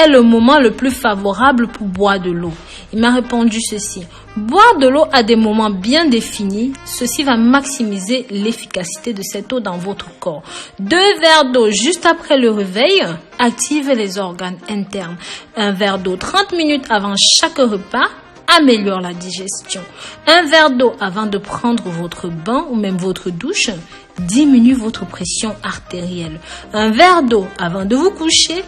est le moment le plus favorable pour boire de l'eau? Il m'a répondu ceci. Boire de l'eau à des moments bien définis, ceci va maximiser l'efficacité de cette eau dans votre corps. 2 verres d'eau juste après le réveil active les organes internes. 1 verre d'eau 30 minutes avant chaque repas améliore la digestion. 1 verre d'eau avant de prendre votre bain ou même votre douche diminue votre pression artérielle. 1 verre d'eau avant de vous coucher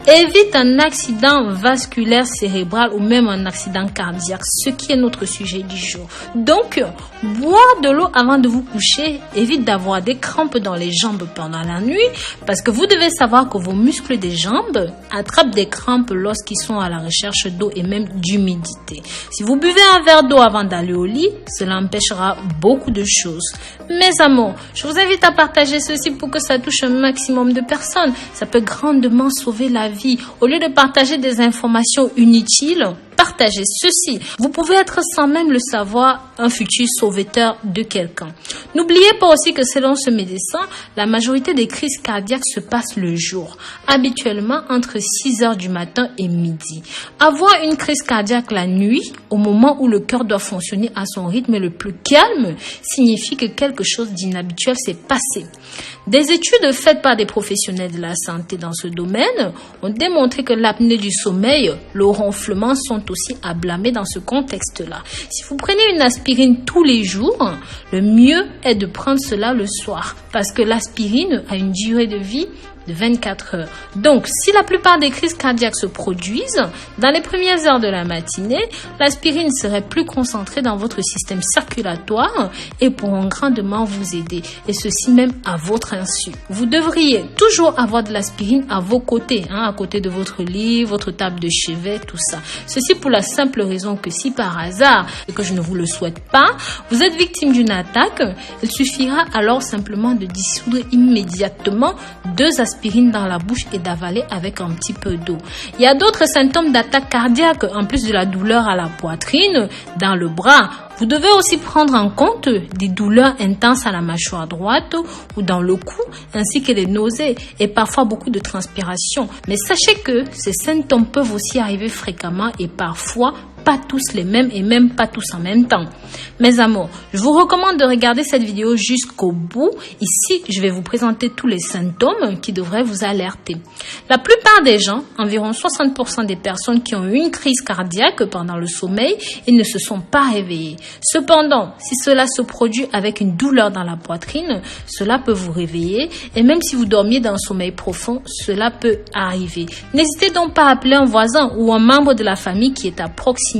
évite un accident vasculaire cérébral ou même un accident cardiaque, ce qui est notre sujet du jour. Donc, boire de l'eau avant de vous coucher évite d'avoir des crampes dans les jambes pendant la nuit, parce que vous devez savoir que vos muscles des jambes attrapent des crampes lorsqu'ils sont à la recherche d'eau et même d'humidité. Si vous buvez un verre d'eau avant d'aller au lit, cela empêchera beaucoup de choses. Mes amours, je vous invite à partager ceci pour que ça touche un maximum de personnes. Ça peut grandement sauver la vie. Au lieu de partager des informations inutiles, partagez ceci. Vous pouvez être sans même le savoir un futur sauveteur de quelqu'un. N'oubliez pas aussi que selon ce médecin, la majorité des crises cardiaques se passent le jour, habituellement entre 6 heures du matin et midi. Avoir une crise cardiaque la nuit, au moment où le cœur doit fonctionner à son rythme le plus calme, signifie que quelque chose d'inhabituel s'est passé. Des études faites par des professionnels de la santé dans ce domaine ont démontré que l'apnée du sommeil, le ronflement sont aussi à blâmer dans ce contexte-là. Si vous prenez une aspirine tous les jours, le mieux est de prendre cela le soir parce que l'aspirine a une durée de vie de 24 heures. Donc, si la plupart des crises cardiaques se produisent dans les premières heures de la matinée, l'aspirine serait plus concentrée dans votre système circulatoire et pourront grandement vous aider, et ceci même à votre insu. Vous devriez toujours avoir de l'aspirine à vos côtés, à côté de votre lit, votre table de chevet, tout ça. Ceci pour la simple raison que si par hasard, et que je ne vous le souhaite pas, vous êtes victime d'une attaque, il suffira alors simplement de dissoudre immédiatement 2 aspirines dans la bouche et d'avaler avec un petit peu d'eau. Il y a d'autres symptômes d'attaque cardiaque, en plus de la douleur à la poitrine, dans le bras. Vous devez aussi prendre en compte des douleurs intenses à la mâchoire droite ou dans le cou, ainsi que des nausées et parfois beaucoup de transpiration. Mais sachez que ces symptômes peuvent aussi arriver fréquemment et parfois pas tous les mêmes et même pas tous en même temps. Mes amours, je vous recommande de regarder cette vidéo jusqu'au bout. Ici, je vais vous présenter tous les symptômes qui devraient vous alerter. La plupart des gens, environ 60% des personnes qui ont eu une crise cardiaque pendant le sommeil, ils ne se sont pas réveillés. Cependant, si cela se produit avec une douleur dans la poitrine, cela peut vous réveiller et même si vous dormiez dans un sommeil profond, cela peut arriver. N'hésitez donc pas à appeler un voisin ou un membre de la famille qui est à proximité.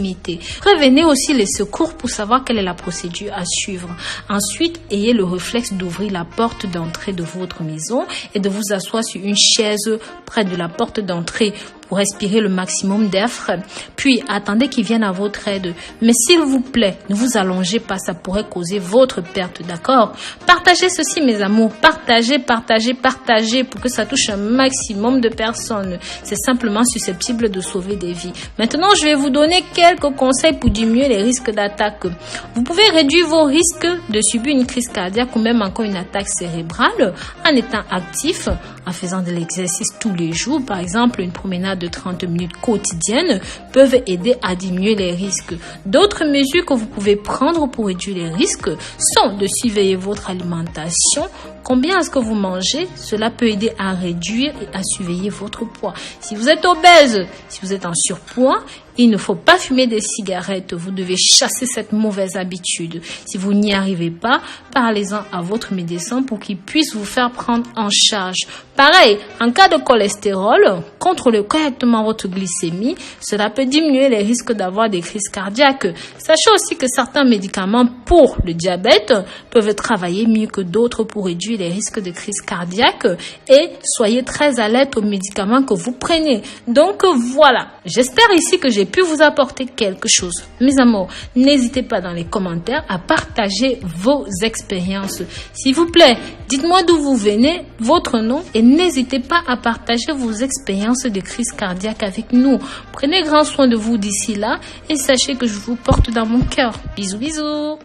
Prévenez aussi les secours pour savoir quelle est la procédure à suivre. Ensuite, ayez le réflexe d'ouvrir la porte d'entrée de votre maison et de vous asseoir sur une chaise près de la porte d'entrée pour respirer le maximum d'air frais. Puis, attendez qu'ils viennent à votre aide. Mais s'il vous plaît, ne vous allongez pas, ça pourrait causer votre perte, d'accord? Partagez ceci, mes amours. Partagez pour que ça touche un maximum de personnes. C'est simplement susceptible de sauver des vies. Maintenant, je vais vous donner quelques conseils pour diminuer les risques d'attaque. Vous pouvez réduire vos risques de subir une crise cardiaque ou même encore une attaque cérébrale en étant actif, en faisant de l'exercice tous les jours. Par exemple, une promenade de 30 minutes quotidiennes peuvent aider à diminuer les risques. D'autres mesures que vous pouvez prendre pour réduire les risques sont de surveiller votre alimentation. Combien est-ce que vous mangez? Cela peut aider à réduire et à surveiller votre poids. Si vous êtes obèse, si vous êtes en surpoids, il ne faut pas fumer des cigarettes. Vous devez chasser cette mauvaise habitude. Si vous n'y arrivez pas, parlez-en à votre médecin pour qu'il puisse vous faire prendre en charge. Pareil, en cas de cholestérol, contrôlez correctement votre glycémie. Cela peut diminuer les risques d'avoir des crises cardiaques. Sachez aussi que certains médicaments pour le diabète peuvent travailler mieux que d'autres pour réduire les risques de crise cardiaque. Et soyez très alerte aux médicaments que vous prenez. Donc voilà, j'espère ici que j'ai pu vous apporter quelque chose. Mes amours, n'hésitez pas dans les commentaires à partager vos expériences. S'il vous plaît, dites-moi d'où vous venez, votre nom et n'hésitez pas à partager vos expériences de crise cardiaque avec nous. Prenez grand soin de vous d'ici là et sachez que je vous porte dans mon cœur. Bisous, bisous.